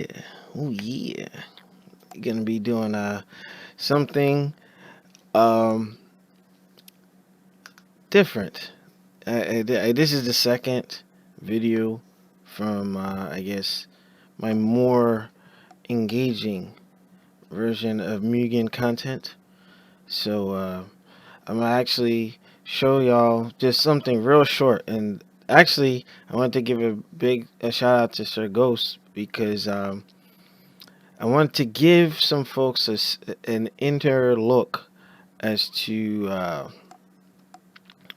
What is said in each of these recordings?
yeah. Oh yeah. Gonna be doing something um different. This is the second video from I guess my more engaging version of M.U.G.E.N content. So I'm gonna actually show y'all just something real short. And actually, I want to give a shout out to Sir Ghost because I want to give some folks an inner look as to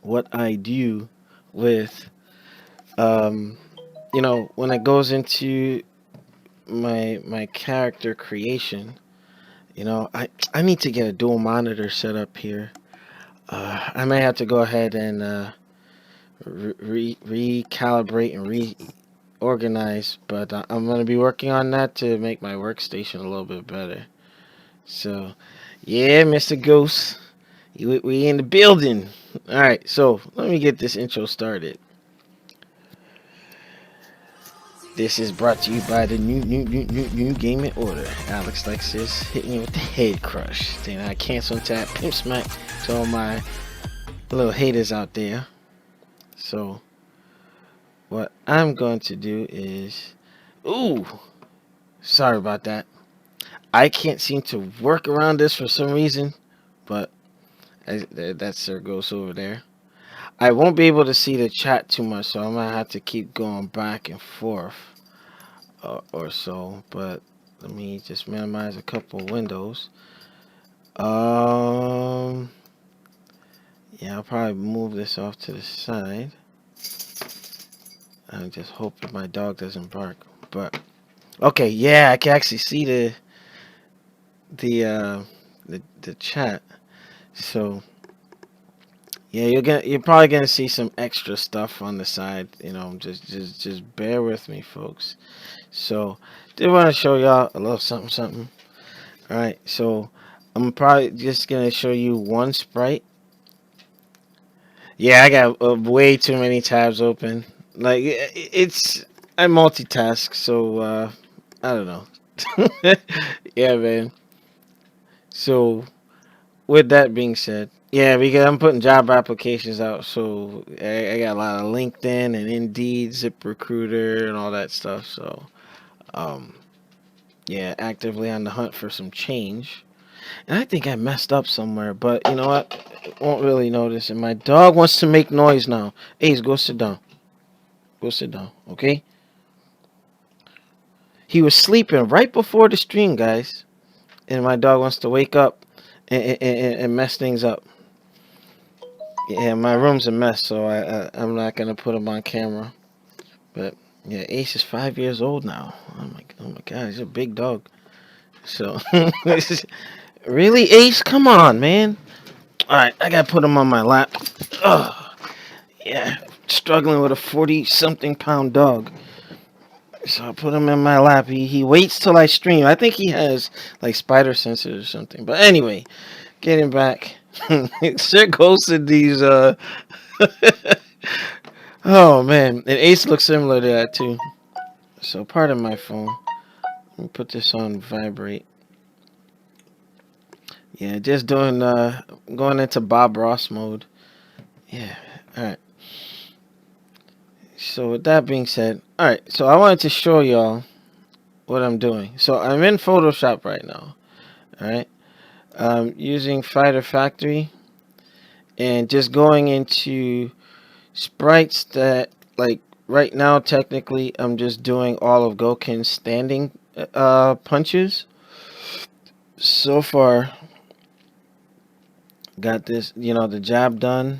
what I do with, um, when it goes into my character creation. I need to get a dual monitor set up here. I may have to go ahead and recalibrate and reorganize, but I'm going to be working on that to make my workstation a little bit better. So, yeah, Mr. Ghost, we in the building. All right, so let me get this intro started. This is brought to you by the new gaming order. Alexlexus hitting you with the head crush. Then I cancel tap pimp smack to all my little haters out there. So what I'm going to do is, ooh, sorry about that. I can't seem to work around this for some reason, but that's Sir Ghost over there. I won't be able to see the chat too much, so I'm gonna have to keep going back and forth or so. But let me just minimize a couple windows. Yeah, I'll probably move this off to the side. I just hope that my dog doesn't bark. But okay, yeah, I can actually see the uh the chat. So yeah, you're probably gonna see some extra stuff on the side. Just bear with me, folks. So did want to show y'all a little something. All right, so I'm probably just gonna show you one sprite. Yeah, I got way too many tabs open. Like I multitask, so I don't know. Yeah, man. So with that being said, yeah, because I'm putting job applications out, so I got a lot of LinkedIn and Indeed, ZipRecruiter, and all that stuff. So, um, yeah, actively on the hunt for some change. And I think I messed up somewhere, but you know what? Won't really notice. And my dog wants to make noise now. Ace, go sit down. Go sit down, okay? He was sleeping right before the stream, guys, and my dog wants to wake up and mess things up. Yeah, my room's a mess, so I'm not gonna put him on camera. But yeah, Ace is 5 years old now. Oh my God, he's a big dog. So really, Ace, come on, man. All right, I gotta put him on my lap. Ugh, yeah, struggling with a 40-something pound dog. So I put him in my lap. He waits till I stream. I think he has like spider senses or something. But anyway, getting back. Shit goes to these oh man, and Ace looks similar to that too. So pardon my phone. Let me put this on vibrate. Yeah, just doing going into Bob Ross mode. Yeah. Alright. So with that being said, alright, so I wanted to show y'all what I'm doing. So I'm in Photoshop right now. Alright. Using Fighter Factory and just going into sprites that, like, right now technically I'm just doing all of Gouken's standing punches. So far got this, the job done.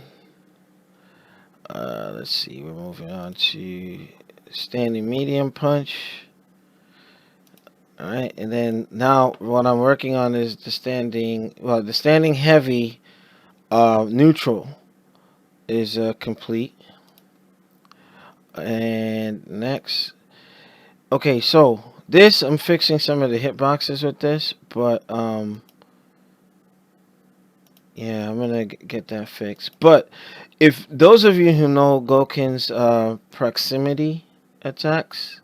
Let's see, we're moving on to standing medium punch. Alright, and then now what I'm working on is the standing heavy neutral is complete. And next, okay, so this I'm fixing some of the hitboxes with this, but yeah, I'm gonna get that fixed. But if those of you who know Gouken's proximity attacks,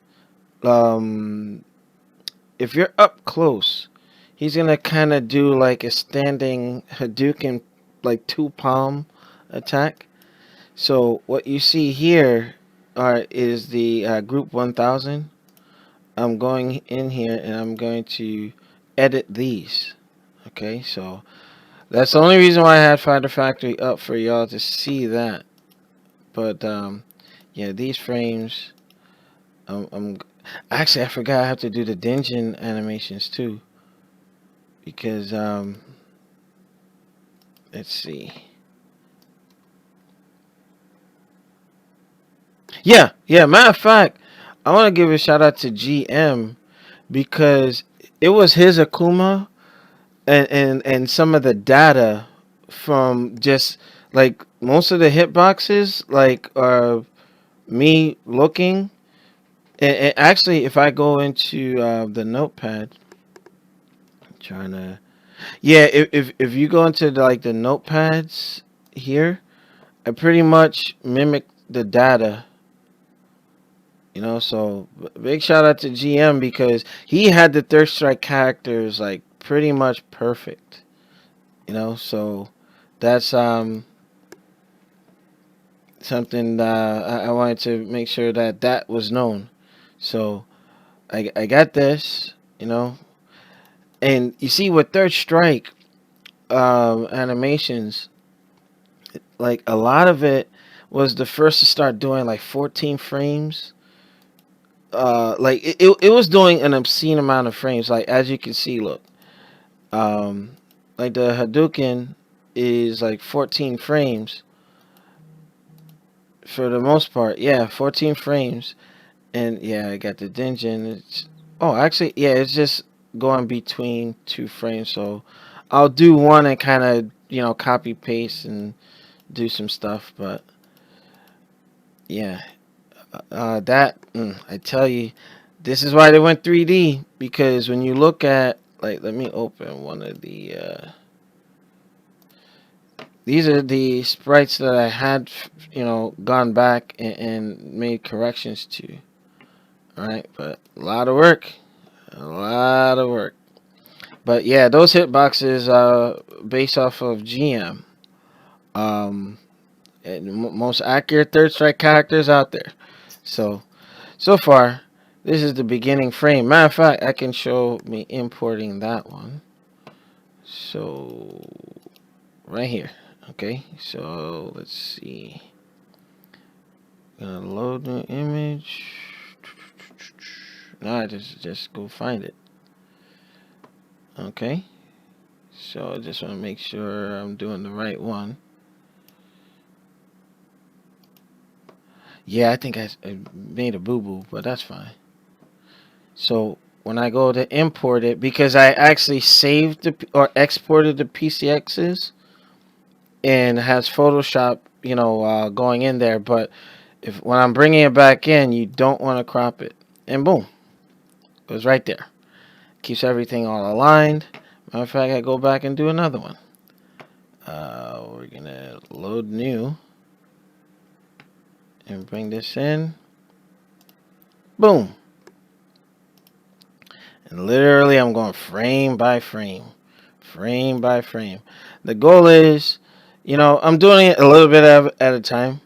um if you're up close, he's gonna kind of do like a standing Hadouken, like two palm attack. So what you see here is the group 1000. I'm going in here and I'm going to edit these. Okay, so that's the only reason why I had Fighter Factory up for y'all to see that. But yeah, these frames. I'm actually I forgot I have to do the dungeon animations too because let's see. Yeah. Matter of fact, I want to give a shout out to GM because it was his Akuma and some of the data from just like most of the hitboxes like me looking and actually if I go into the notepad trying to yeah if you go into like the notepads here I pretty much mimic the data. So big shout out to GM because he had the Third Strike characters like pretty much perfect. So that's something I wanted to make sure that was known. So I got this, and you see with Third Strike animations, like a lot of it was the first to start doing like 14 frames. Like it was doing an obscene amount of frames. Like as you can see, look, um, like the Hadouken is like 14 frames for the most part. Yeah, 14 frames, and yeah, I got the dungeon. Actually, yeah, it's just going between 2 frames. So I'll do one and kind of copy paste and do some stuff. But yeah, I tell you, this is why they went 3D because when you look at like, let me open one of the. These are the sprites that I had, gone back and made corrections to. All right, but a lot of work, a lot of work. But yeah, those hitboxes are based off of GM. Um, Most accurate third strike characters out there. So far, this is the beginning frame. Matter of fact, I can show me importing that one. So right here. Okay, so let's see. Gonna load the image. No, I just go find it. Okay, so I just want to make sure I'm doing the right one. Yeah, I think I made a boo-boo, but that's fine. So when I go to import it, because I actually saved or exported the PCXs and has Photoshop, going in there, but when I'm bringing it back in, you don't want to crop it, and boom, goes right there. Keeps everything all aligned. Matter of fact, I go back and do another one. We're gonna load new and bring this in. Boom. And literally, I'm going frame by frame, frame by frame. The goal is, I'm doing it a little bit at a time.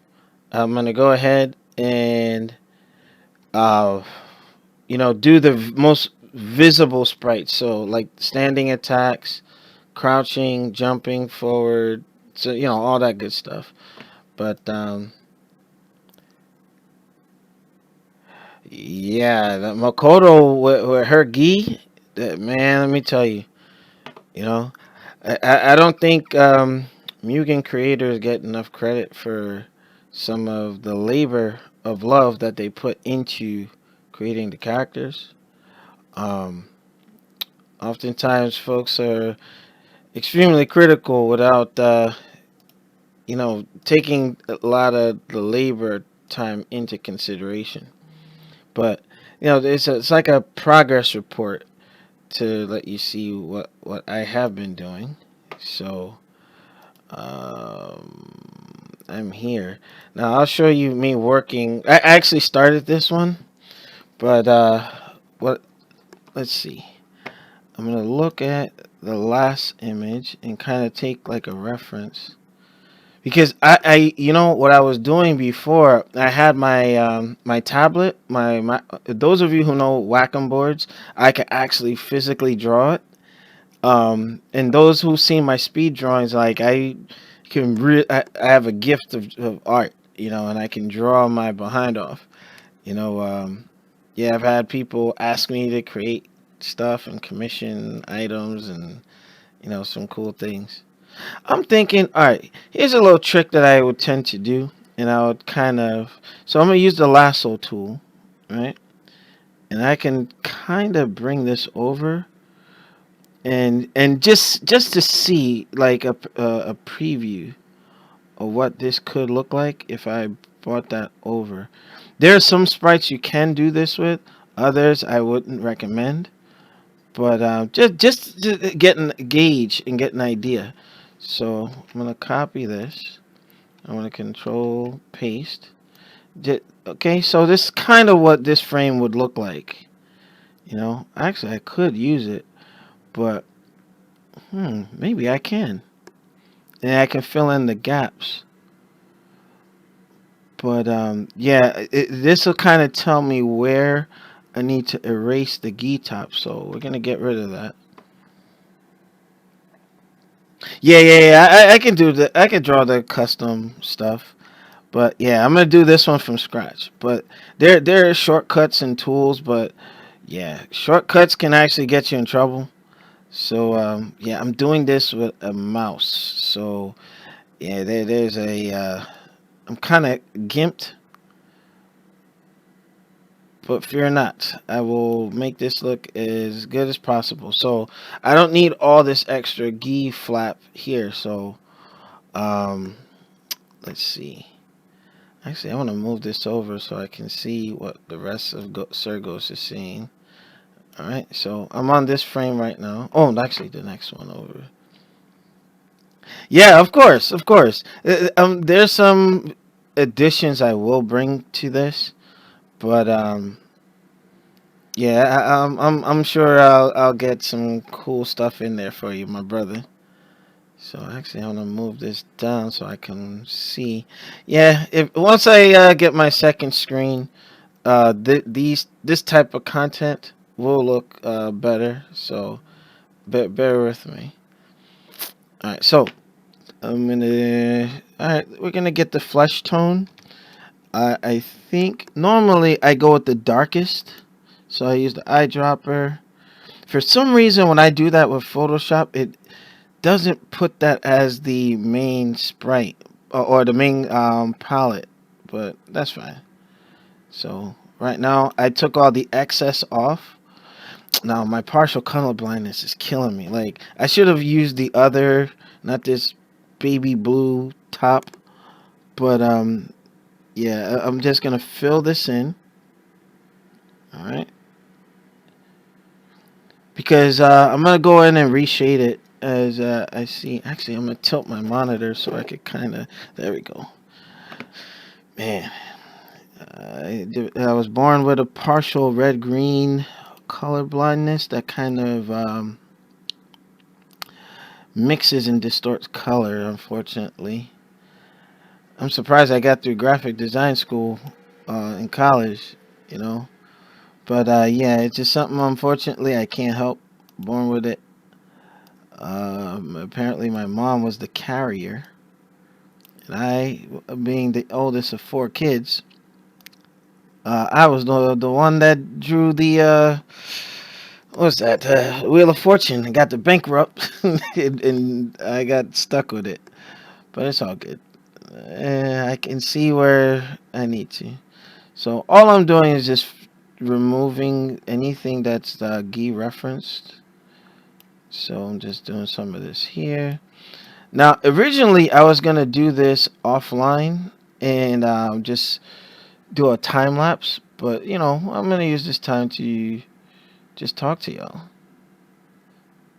I'm gonna go ahead and, do the most visible sprites. So like standing attacks, crouching, jumping forward, so all that good stuff. But yeah, the Makoto with her gi, man, let me tell you, you know, I don't think M.U.G.E.N creators get enough credit for some of the labor of love that they put into creating the characters. Um, Oftentimes, folks are extremely critical without taking a lot of the labor time into consideration. But it's like a progress report to let you see what I have been doing. So I'm here now. I'll show you me working. I actually started this one, but what? let's see. I'm gonna look at the last image and kind of take like a reference because you know what I was doing before. I had my my tablet. My those of you who know Wacom boards, I can actually physically draw it. And those who've seen my speed drawings, like I have a gift of art, you know, and I can draw my behind off. You know, yeah, I've had people ask me to create stuff and commission items and some cool things. I'm thinking, all right, here's a little trick that I would tend to do, and I would kind of so I'm gonna use the lasso tool, right? And I can kind of bring this over and just to see like a preview of what this could look like if I brought that over. There are some sprites you can do this with, others I wouldn't recommend. But just get a gauge and get an idea. So I'm gonna copy this. I'm gonna control paste. Okay, so this is kind of what this frame would look like. Actually I could use it, but maybe I can, and I can fill in the gaps. But yeah, this will kind of tell me where I need to erase the G top. So we're gonna get rid of that. Yeah. I can do the. I can draw the custom stuff, but yeah, I'm gonna do this one from scratch. But there are shortcuts and tools, but yeah, shortcuts can actually get you in trouble. So yeah, I'm doing this with a mouse. So yeah, there's a. I'm kind of gimped, but fear not. I will make this look as good as possible. So I don't need all this extra G flap here. So um, let's see. Actually, I want to move this over so I can see what the rest of Sergos is seeing. All right, so I'm on this frame right now. Oh, actually, the next one over. Yeah, of course, of course. There's some additions I will bring to this, but yeah, I'm sure I'll get some cool stuff in there for you, my brother. So actually, I want to move this down so I can see. Yeah, if once I get my second screen, this type of content will look better. So bear with me. All right, so I'm gonna. All right, we're gonna get the flesh tone. I think normally I go with the darkest, so I use the eyedropper. For some reason, when I do that with Photoshop, it doesn't put that as the main sprite or the main palette, but that's fine. So right now, I took all the excess off. Now my partial color blindness is killing me. Like I should have used the other, not this baby blue top, but yeah, I'm just gonna fill this in. All right, because I'm gonna go in and reshade it as I see. Actually, I'm gonna tilt my monitor so I could kind of. There we go. Man, I was born with a partial red-green color blindness that kind of mixes and distorts color. Unfortunately, I'm surprised I got through graphic design school in college. You know, but yeah, it's just something. Unfortunately, I can't help. Born with it. Apparently, my mom was the carrier, and I, being the oldest of four kids, I was the one that drew the what's that Wheel of Fortune and got the bankrupt, and I got stuck with it. But it's all good. I can see where I need to. So all I'm doing is just removing anything that's GUI referenced. So I'm just doing some of this here. Now, originally I was gonna do this offline and just do a time lapse, but I'm gonna use this time to just talk to y'all.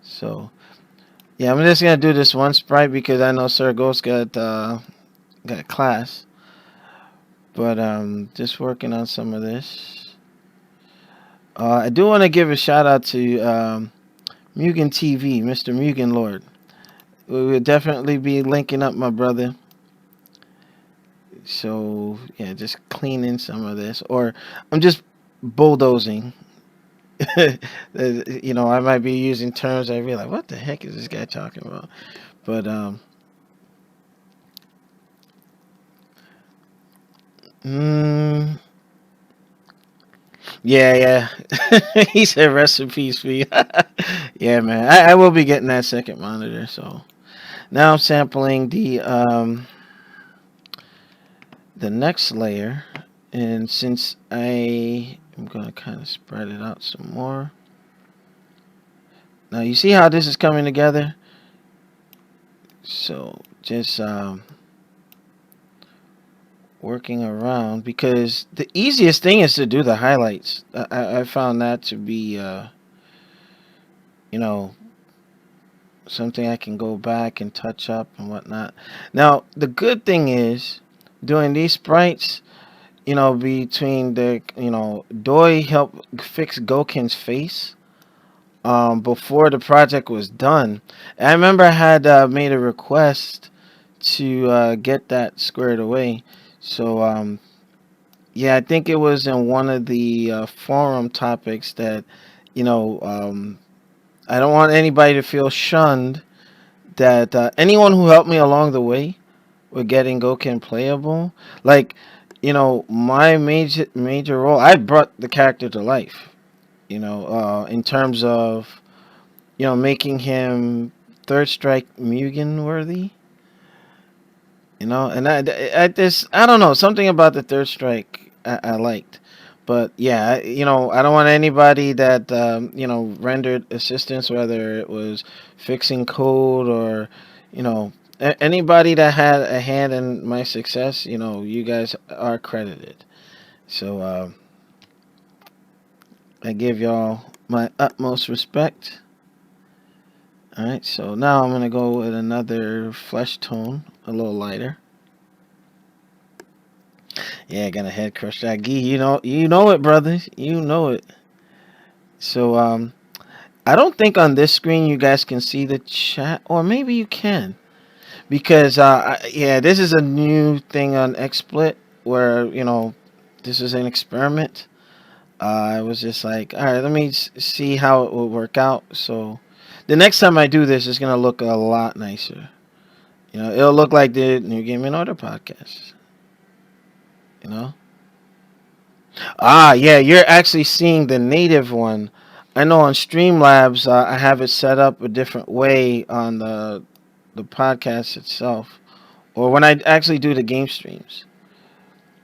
So yeah, I'm just gonna do this one sprite because I know Sir Ghost got class, but just working on some of this. I do want to give a shout out to M.U.G.E.N TV, Mr. M.U.G.E.N Lord. We will definitely be linking up, my brother. So yeah, just cleaning some of this, or I'm just bulldozing. I might be using terms I'd be like, what the heck is this guy talking about? But mm, yeah. He said recipes for you. Yeah, man. I will be getting that second monitor. So now I'm sampling the next layer, and since I'm gonna kind of spread it out some more. Now you see how this is coming together. So just working around, because the easiest thing is to do the highlights. I found that to be you know something I can go back and touch up and whatnot. Now the good thing is doing these sprites. Between Doi helped fix Gouken's face before the project was done. And I remember I had made a request to get that squared away. So yeah, I think it was in one of the forum topics that I don't want anybody to feel shunned. That anyone who helped me along the way with getting Gouken playable, like my major role, I brought the character to life. In terms of making him third strike Mugen worthy. And I don't know, something about the third strike I liked. But yeah, I don't want anybody that rendered assistance, whether it was fixing code or anybody that had a hand in my success. You guys are credited. So I give y'all my utmost respect. All right, so now I'm gonna go with another flesh tone, a little lighter. Yeah, gonna head crush that gi. You know it, brothers. You know it. So I don't think on this screen you guys can see the chat, or maybe you can, because yeah, this is a new thing on XSplit where this is an experiment. I was just like, all right, let me see how it will work out. So the next time I do this, it's gonna look a lot nicer. It'll look like the New Game in Order podcast. You know. Yeah, you're actually seeing the native one. I know on Streamlabs, I have it set up a different way on the podcast itself, or when I actually do the game streams.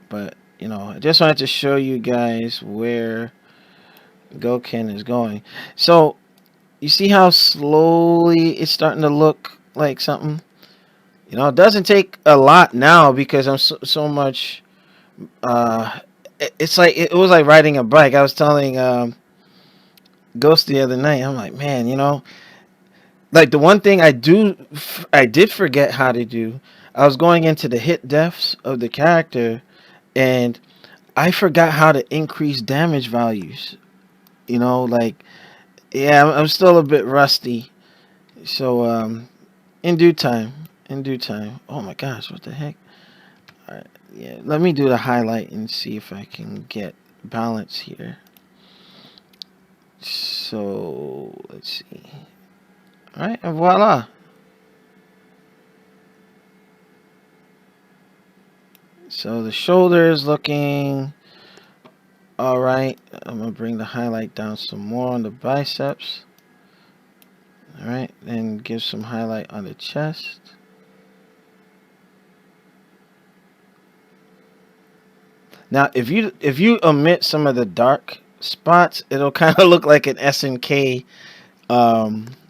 But I just wanted to show you guys where Gouken is going. So you see how slowly it's starting to look like something. It doesn't take a lot now because I'm so much. It's like it was like riding a bike. I was telling Ghost the other night. I'm like, man, like the one thing I did forget how to do. I was going into the hit deaths of the character, and I forgot how to increase damage values. Like yeah, I'm still a bit rusty. So in due time, in due time. Oh my gosh, what the heck? All right, yeah. Let me do the highlight and see if I can get balance here. So let's see. All right, and voila. So the shoulder is looking all right. I'm gonna bring the highlight down some more on the biceps. All right, then give some highlight on the chest. Now, if you omit some of the dark spots, it'll kind of look like an SNK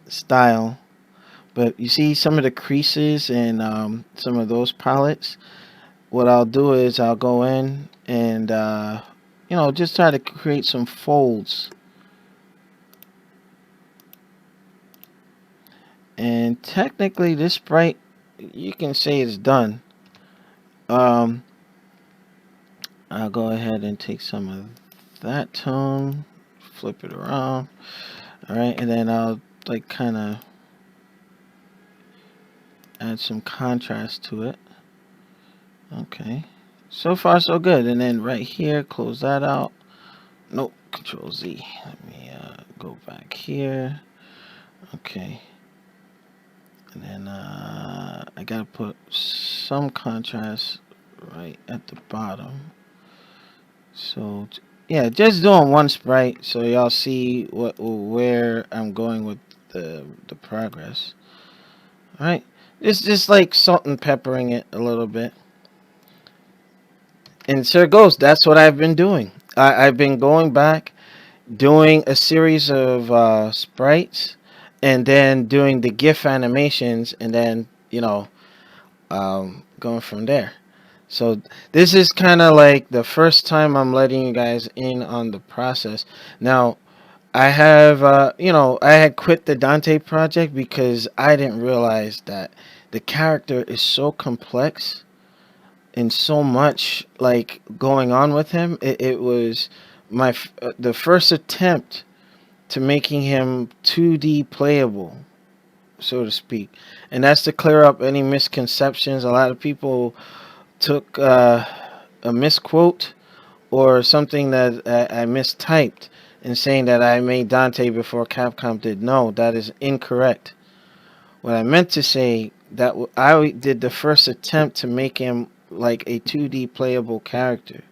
style. But you see some of the creases and some of those palettes. What I'll do is I'll go in and just try to create some folds. And technically, this sprite, you can say it's done. I'll go ahead and take some of that tone, flip it around. All right, and then I'll like kind of add some contrast to it. Okay, so far so good. And then right here, close that out. Nope, Control Z. Let me go back here. Okay, and then I gotta put some contrast right at the bottom. So yeah, just doing one sprite so y'all see where I'm going with the progress. All right, it's just like salt and peppering it a little bit. And so it goes. That's what I've been doing. I've been going back, doing a series of sprites, and then doing the GIF animations, and then going from there. So this is kind of like the first time I'm letting you guys in on the process. Now I have, I had quit the Dante project because I didn't realize that the character is so complex and so much like going on with him. It was the first attempt to making him 2D playable, so to speak, and that's to clear up any misconceptions. A lot of people took a misquote or something that I mistyped in saying that I made Dante before Capcom did. No, that is incorrect. What I meant to say that I did the first attempt to make him like a 2D playable character,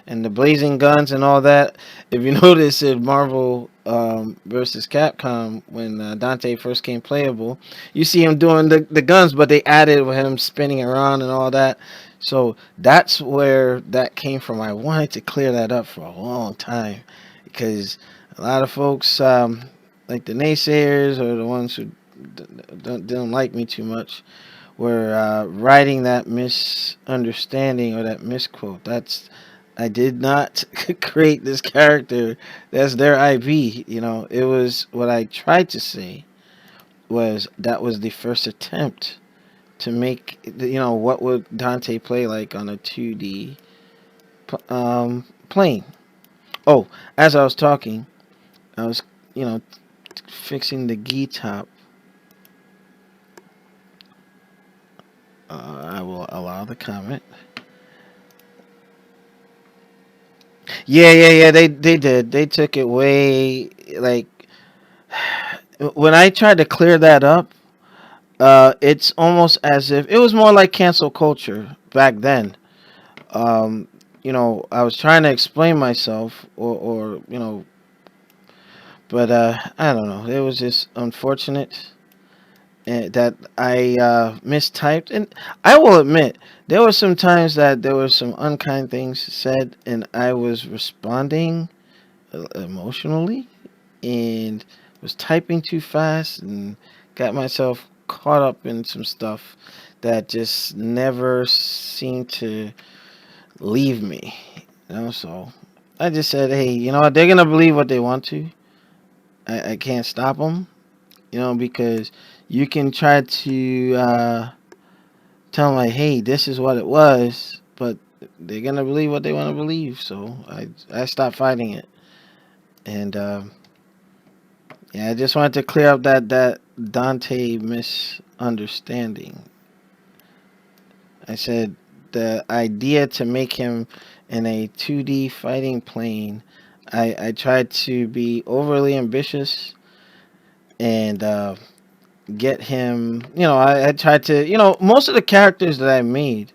and the blazing guns and all that. If you notice in Marvel versus Capcom, when Dante first came playable, you see him doing the guns, but they added with him spinning around and all that. So that's where that came from. I wanted to clear that up for a long time because a lot of folks, like the naysayers or the ones who don't like me too much, were writing that misunderstanding or that misquote. I did not create this character. That's their IP. It was what I tried to say was that was the first attempt to make what would Dante play like on a 2D plane. Oh, as I was talking, I was fixing the gi top. I will allow the comment. Yeah. They did. They took it way like when I tried to clear that up. It's almost as if it was more like cancel culture back then. Um, I was trying to explain myself, or but I don't know. It was just unfortunate that I mistyped, and I will admit there were some times that there were some unkind things said, and I was responding emotionally and was typing too fast and got myself caught up in some stuff that just never seemed to leave me. So I just said, hey, they're gonna believe what they want to. I can't stop them, because you can try to tell them like, hey, this is what it was, but they're gonna believe what they want to believe. So I stopped fighting it, and yeah, I just wanted to clear up that Dante misunderstanding. I said the idea to make him in a 2D fighting plane, I tried to be overly ambitious and get him, I tried to, most of the characters that I made,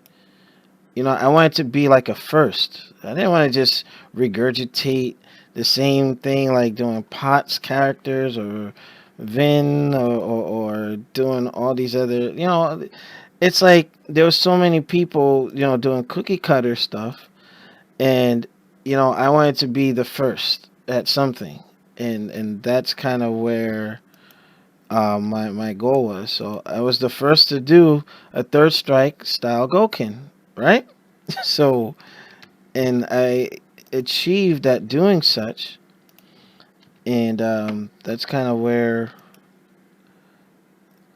I wanted to be like a first. I didn't want to just regurgitate the same thing like doing Potts characters or Vin or doing all these other, it's like there was so many people, doing cookie cutter stuff, and I wanted to be the first at something, and that's kind of where my goal was. So I was the first to do a third strike style Gouken, right? So, and I achieved that doing such, and that's kind of where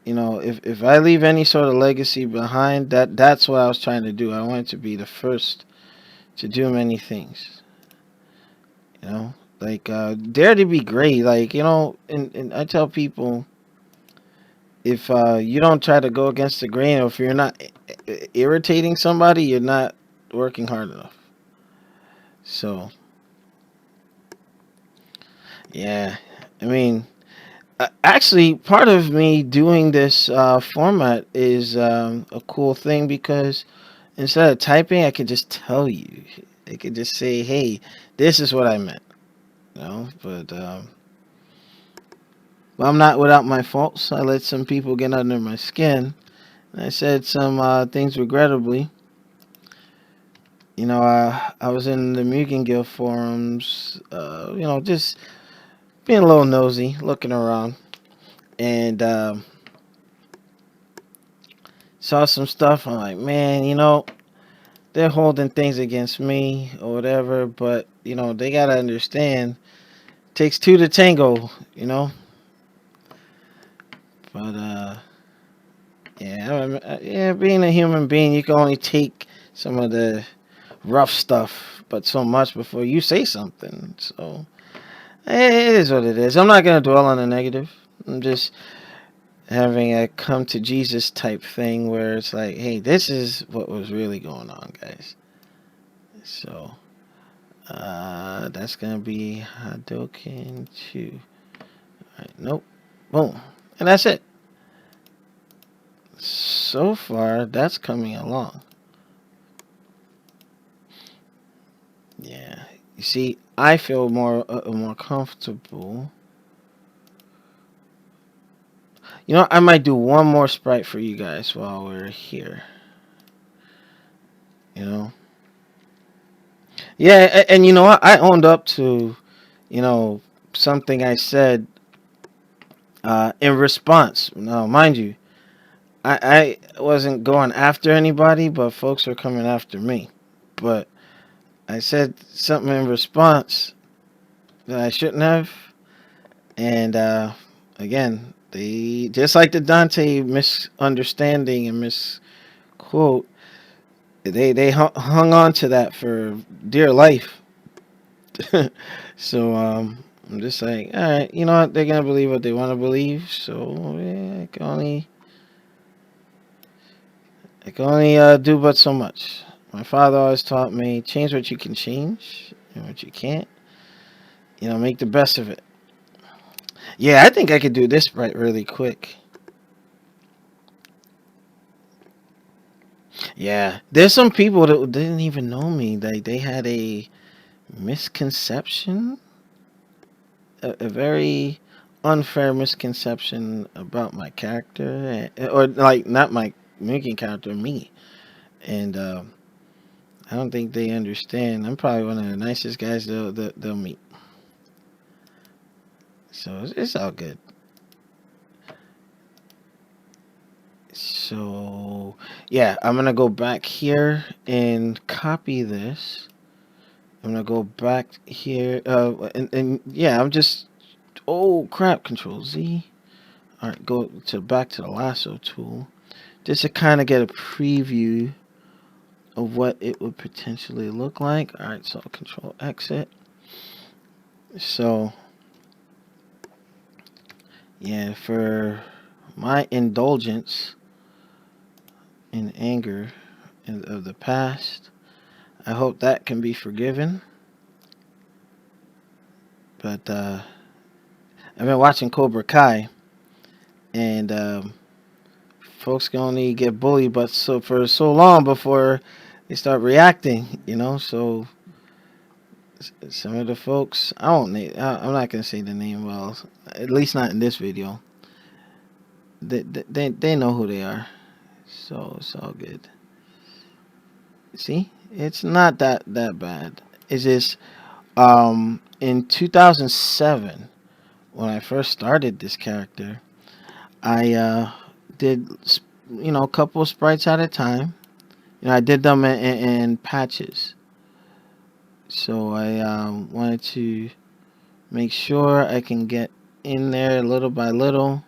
if I leave any sort of legacy behind, that's what I was trying to do. I wanted to be the first to do many things. You know, Like, dare to be great. Like, and I tell people, if you don't try to go against the grain, or if you're not irritating somebody, you're not working hard enough. So, yeah. I mean, actually, part of me doing this format is a cool thing because instead of typing, I could just tell you. I could just say, "Hey, this is what I meant." But I'm not without my faults. I let some people get under my skin. And I said some things regrettably. I was in the M.U.G.E.N Guild forums. Just being a little nosy, looking around, and saw some stuff. I'm like, man, they're holding things against me or whatever. But they gotta understand, it takes two to tango. But yeah, being a human being, you can only take some of the rough stuff, but so much before you say something. So it is what it is. I'm not gonna dwell on the negative. I'm just having a come to Jesus type thing where it's like, hey, this is what was really going on, guys. So that's gonna be Hadoken 2. Alright, nope. Boom. And that's it. So far, that's coming along. Yeah. You see, I feel more comfortable. I might do one more sprite for you guys while we're here. You know. Yeah, and you know what? I owned up to, you know, something I said in response. Now, mind you, I wasn't going after anybody, but folks were coming after me. But I said something in response that I shouldn't have, and again, they just like the Dante misunderstanding and misquote. They hung on to that for dear life. So I'm just like, all right, you know what? They're gonna believe what they want to believe. So yeah, I can only do but so much. My father always taught me, change what you can change, and what you can't, make the best of it. Yeah, I think I could do this right really quick. Yeah, there's some people that didn't even know me. They had a misconception, a very unfair misconception about my character, or like not my making character, me. And I don't think they understand. I'm probably one of the nicest guys they'll meet. So it's all good. So yeah, I'm gonna go back here and copy this. I'm gonna go back here, and yeah, I'm just, oh crap, Control Z. All right, go to back to the lasso tool, just to kind of get a preview of what it would potentially look like. All right, so Control exit. So yeah, for my indulgence in anger of the past, I hope that can be forgiven. But I've been watching Cobra Kai, and folks can only get bullied, but for so long before they start reacting, So some of the folks, I'm not gonna say the name. Well, at least not in this video. They know who they are, so it's all good. See, it's not that bad. It's just in 2007 when I first started this character, I did a couple of sprites at a time. I did them in patches. So I wanted to make sure I can get in there little by little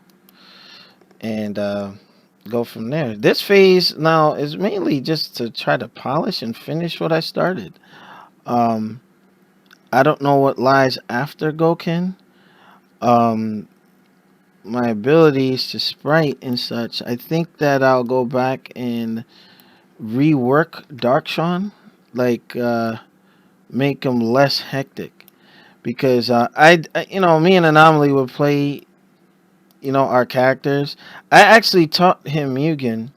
and go from there. This phase now is mainly just to try to polish and finish what I started. Um, I don't know what lies after Gouken. Um, my abilities to sprite and such. I think that I'll go back and rework Darkshawn, like make him less hectic. Because me and Anomaly would play, our characters. I actually taught him Mugen.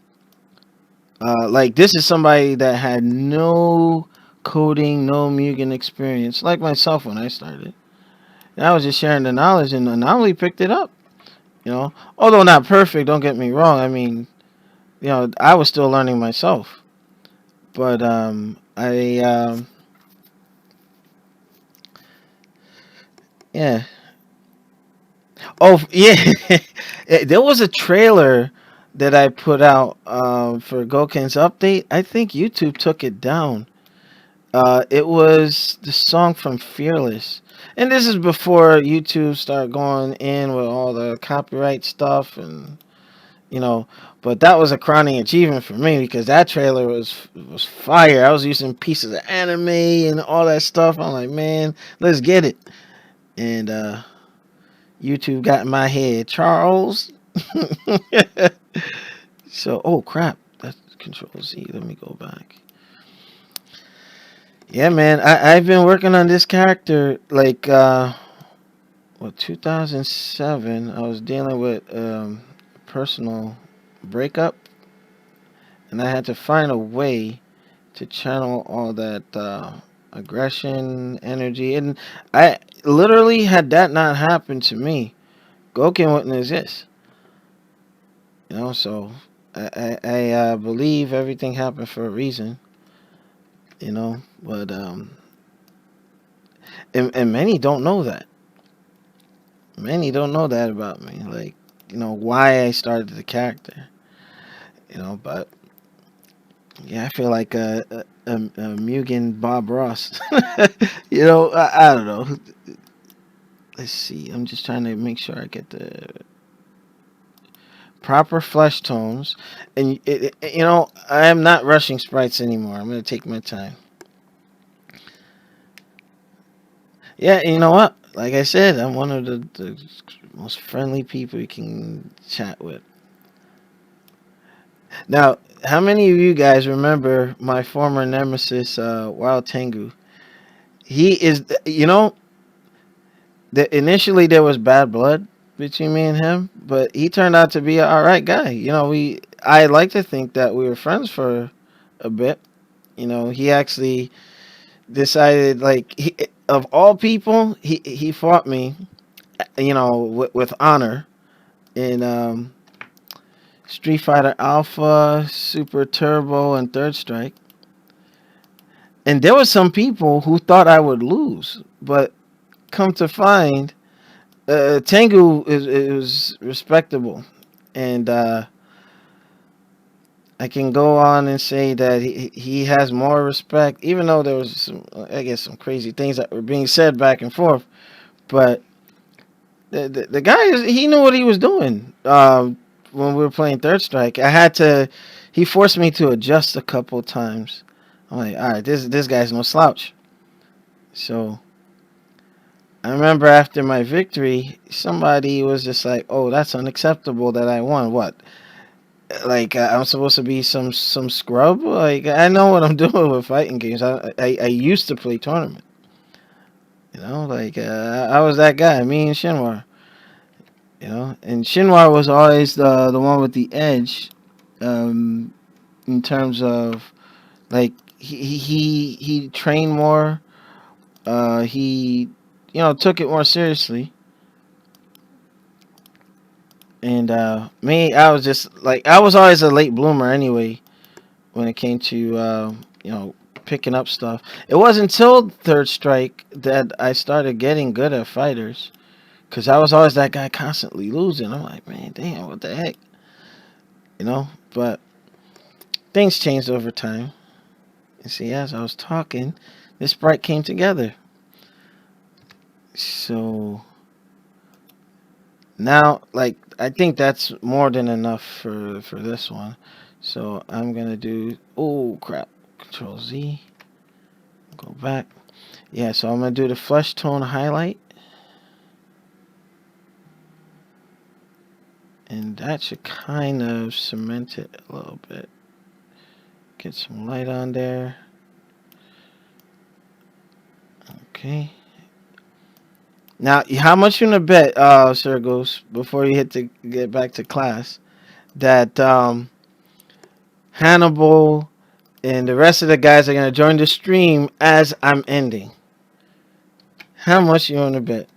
Like this is somebody that had no coding, no Mugen experience, like myself when I started. And I was just sharing the knowledge, and Anomaly picked it up. Although not perfect. Don't get me wrong. I mean, I was still learning myself. But yeah. Oh yeah, there was a trailer that I put out for Gouken's update. I think YouTube took it down. It was the song from Fearless, and this is before YouTube started going in with all the copyright stuff, and you know. But that was a crowning achievement for me because that trailer was fire. I was using pieces of anime and all that stuff. I'm like, man, let's get it. And YouTube got in my head, Charles. So, oh crap, that's Control Z. Let me go back. Yeah, man, I've been working on this character like 2007. I was dealing with a personal breakup, and I had to find a way to channel all that aggression, energy, and I literally had that not happened to me, Gouken wouldn't exist. So I believe everything happened for a reason. But and many don't know that. Many don't know that about me. Like, why I started the character. But yeah, I feel like a M.U.G.E.N Bob Ross. I don't know. Let's see. I'm just trying to make sure I get the proper flesh tones. And, I am not rushing sprites anymore. I'm going to take my time. Yeah, you know what? Like I said, I'm one of the most friendly people you can chat with. Now, how many of you guys remember my former nemesis, Wild Tengu? He is, initially there was bad blood between me and him, but he turned out to be an alright guy. I like to think that we were friends for a bit. He actually decided, like, of all people, he fought me, with honor in Street Fighter Alpha, Super Turbo, and Third Strike. And there were some people who thought I would lose, but come to find, Tengu is respectable, and I can go on and say that he has more respect, even though there was I guess, some crazy things that were being said back and forth. But the guy he knew what he was doing. When we were playing Third Strike, he forced me to adjust a couple times. I'm like, all right, this guy's no slouch. So I remember after my victory, somebody was just like, "Oh, that's unacceptable that I won." What? Like, I'm supposed to be some scrub? Like, I know what I'm doing with fighting games. I used to play tournament. Like, I was that guy. Me and Shinwar. And Shinwar was always the one with the edge, in terms of, like, he trained more. He took it more seriously. And me, I was just like, I was always a late bloomer anyway when it came to picking up stuff. It wasn't until Third Strike that I started getting good at fighters, because I was always that guy constantly losing. I'm like, man, damn, what the heck, But things changed over time. And see, as I was talking, this sprite came together. So now, like, I think that's more than enough for this one. So I'm gonna do, oh crap, Control Z, go back. Yeah, so I'm going to do the flesh tone highlight. And that should kind of cement it a little bit. Get some light on there. Okay. Now, how much you gonna bet, Circles, before you hit to get back to class, that Hannibal and the rest of the guys are gonna join the stream as I'm ending? How much you wanna bet?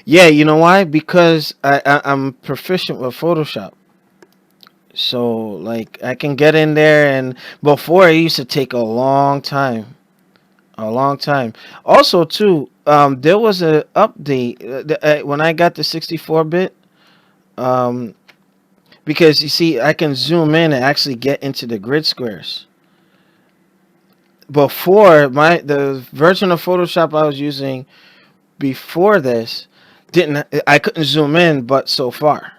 Yeah, you know why? Because I'm proficient with Photoshop. So like I can get in there, and before it used to take a long time. A long time. Also, too, there was a update when I got the 64-bit. Um, because you see, I can zoom in and actually get into the grid squares. Before the version of Photoshop I was using before this didn't I couldn't zoom in but so far.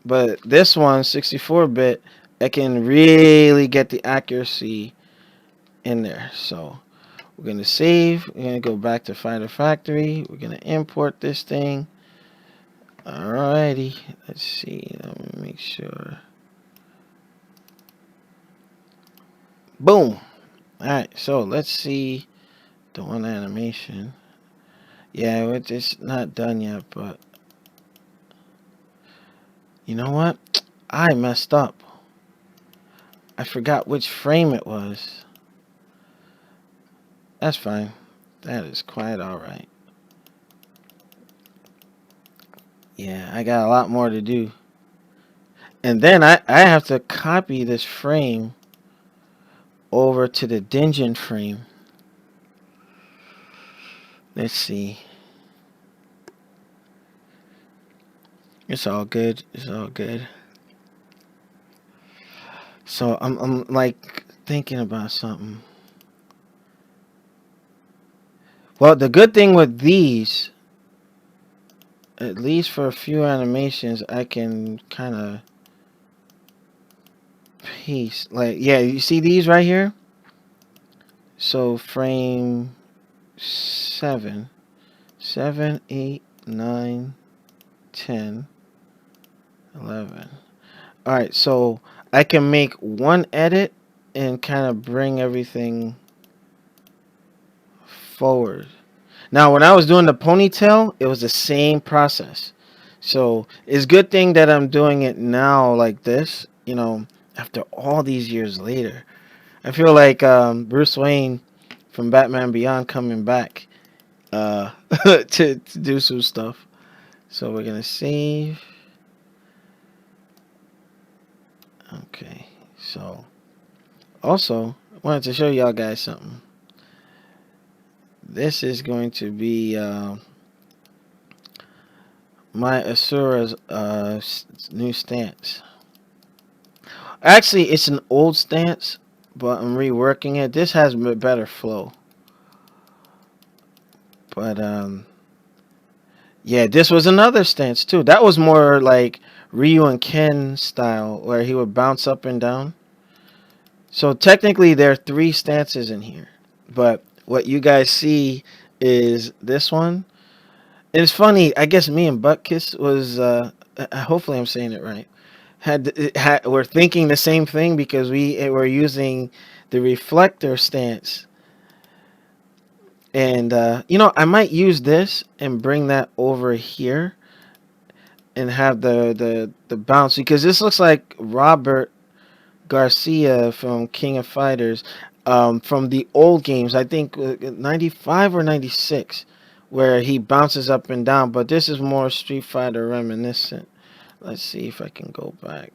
But this one, 64-bit, I can really get the accuracy in there. So we're going to save. We're going to go back to Finder Factory. We're going to import this thing. Alrighty. Let's see. Let me make sure. Boom. Alright. So let's see the one animation. Yeah, it's not done yet, but you know what? I messed up. I forgot which frame it was. That's fine. That is quite alright. Yeah, I got a lot more to do. And then I have to copy this frame over to the Dingen frame. Let's see. It's all good. It's all good. So I'm like thinking about something. Well, the good thing with these, at least for a few animations, I can kind of paste. Like, yeah, you see these right here? So frame 7, 7, 8, 9, 10, 11. All right, so I can make one edit and kind of bring everything forward. Now, when I was doing the ponytail, it was the same process. So it's a good thing that I'm doing it now like this, after all these years later. I feel like Bruce Wayne from Batman Beyond coming back to do some stuff. So we're going to save. Okay, so also, I wanted to show y'all guys something. This is going to be my Asura's new stance. Actually, it's an old stance, but I'm reworking it. This has a better flow. But yeah, this was another stance too. That was more like M.U.G.E.N style, where he would bounce up and down. So technically, there are 3 stances in here, but what you guys see is this one. And it's funny. I guess me and Buttkiss was. Hopefully, I'm saying it right. We're thinking the same thing because we were using the reflector stance. And I might use this and bring that over here and have the bounce, because this looks like Robert Garcia from King of Fighters, from the old games. I think 95 or 96, where he bounces up and down. But this is more Street Fighter reminiscent. Let's see if I can go back.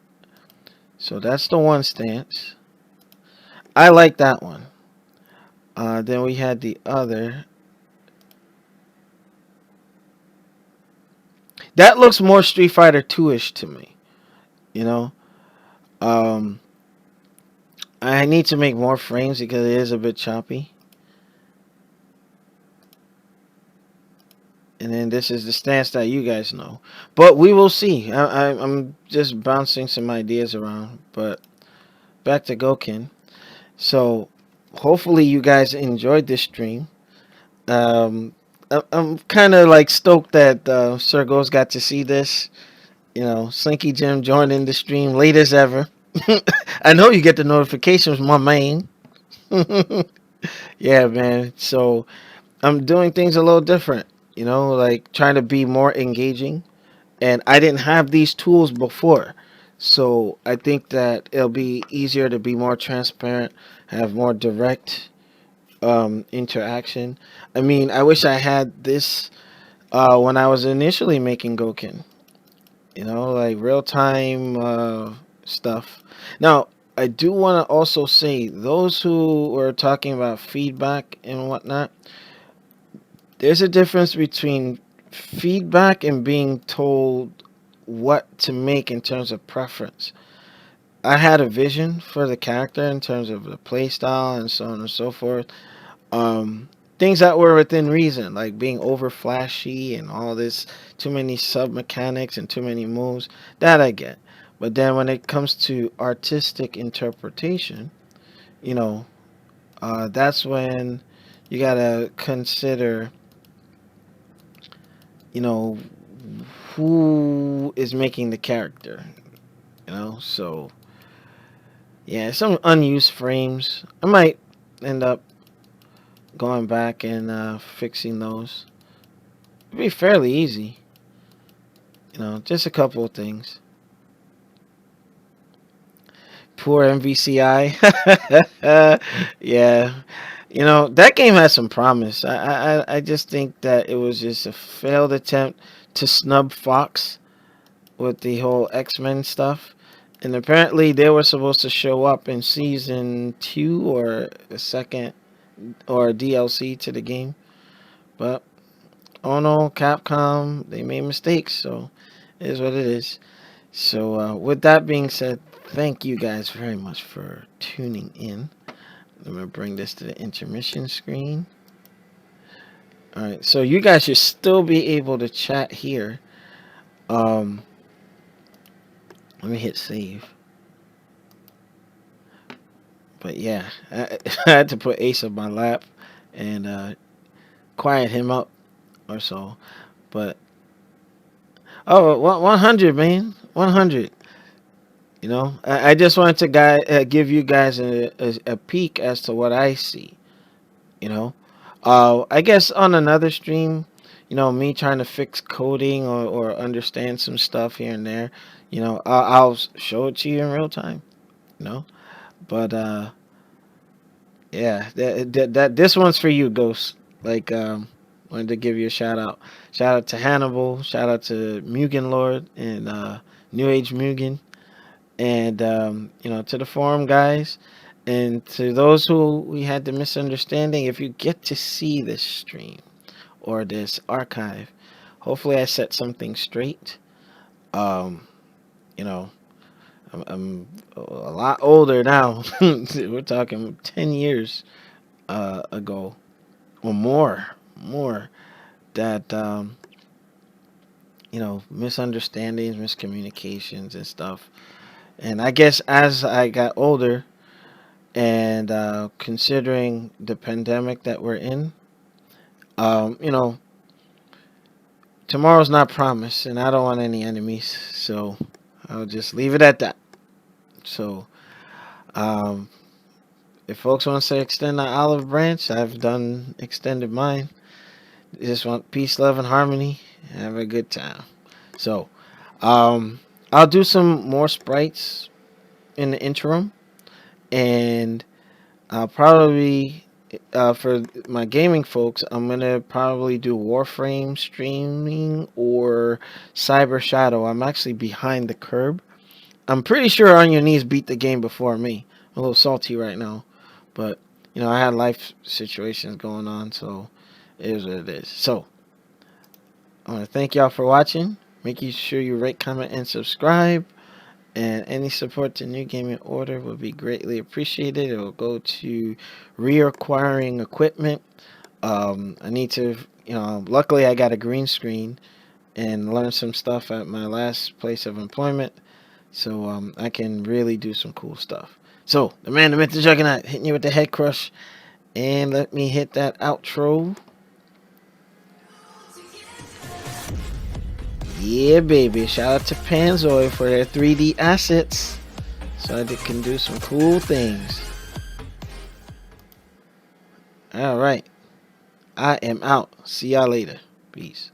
So that's the one stance. I like that one. Then we had the other. That looks more Street Fighter 2-ish to me. You know? I need to make more frames because it is a bit choppy. And then this is the stance that you guys know. But we will see. I'm just bouncing some ideas around. But back to Gouken. So hopefully you guys enjoyed this stream. Um, I'm kind of like stoked that Sir Ghost got to see this. You know, Slinky Jim joined in the stream late as ever. I know you get the notifications, my man. Yeah, man. So I'm doing things a little different. You know, like trying to be more engaging. And I didn't have these tools before. So I think that it'll be easier to be more transparent, have more direct interaction. I mean, I wish I had this when I was initially making Gouken. You know, like real time stuff. Now, I do want to also say those who were talking about feedback and whatnot, there's a difference between feedback and being told what to make in terms of preference. I had a vision for the character in terms of the play style and so on and so forth. Um, Things that were within reason, like being over flashy and all this, too many sub mechanics and too many moves. That I get. But then when it comes to artistic interpretation, you know, that's when you gotta consider, you know, who is making the character. You know, so yeah, some unused frames. I might end up going back and fixing those. It'd be fairly easy. You know, just a couple of things. Poor MVCI. Yeah. You know, that game has some promise. I just think that it was just a failed attempt to snub Fox with the whole X-Men stuff. And apparently they were supposed to show up in season 2 or a second or DLC to the game. But oh no, Capcom, they made mistakes, so it is what it is. So, with that being said, thank you guys very much for tuning in. Let me bring this to the intermission screen. Alright, so you guys should still be able to chat here. Um, Let me hit save. But yeah, I had to put Ace on my lap and quiet him up or so. But, oh, 100, man. 100. You know, I just wanted to give you guys a peek as to what I see. You know, I guess on another stream, you know, me trying to fix coding or understand some stuff here and there, you know, I'll show it to you in real time. You know, but yeah, that this one's for you, Ghost. Like, wanted to give you a shout out. Shout out to Hannibal. Shout out to Mugen Lord and New Age Mugen. And you know, to the forum guys, and to those who we had the misunderstanding, if you get to see this stream or this archive, hopefully I set something straight. um you know, I'm a lot older now. We're talking 10 years ago or more that you know, misunderstandings, miscommunications and stuff. And I guess as I got older, and considering the pandemic that we're in, you know, tomorrow's not promised, and I don't want any enemies, so I'll just leave it at that. So, um, if folks want to extend the olive branch, I've done extended mine. Just want peace, love, and harmony. Have a good time. So, I'll do some more sprites in the interim, and I'll probably, for my gaming folks, I'm gonna probably do Warframe streaming or Cyber Shadow. I'm actually behind the curb. I'm pretty sure On Your Knees beat the game before me. I'm a little salty right now, but you know, I had life situations going on, so it is what it is. So I want to thank y'all for watching. Make sure you rate, comment, and subscribe. And any support to New Gaming Order will be greatly appreciated. It will go to reacquiring equipment. I need to, you know, luckily I got a green screen and learned some stuff at my last place of employment. So I can really do some cool stuff. So, the man, the myth, the juggernaut, hitting you with the head crush. And let me hit that outro. Yeah, baby. Shout out to Panzoid for their 3D assets. So they can do some cool things. Alright. I am out. See y'all later. Peace.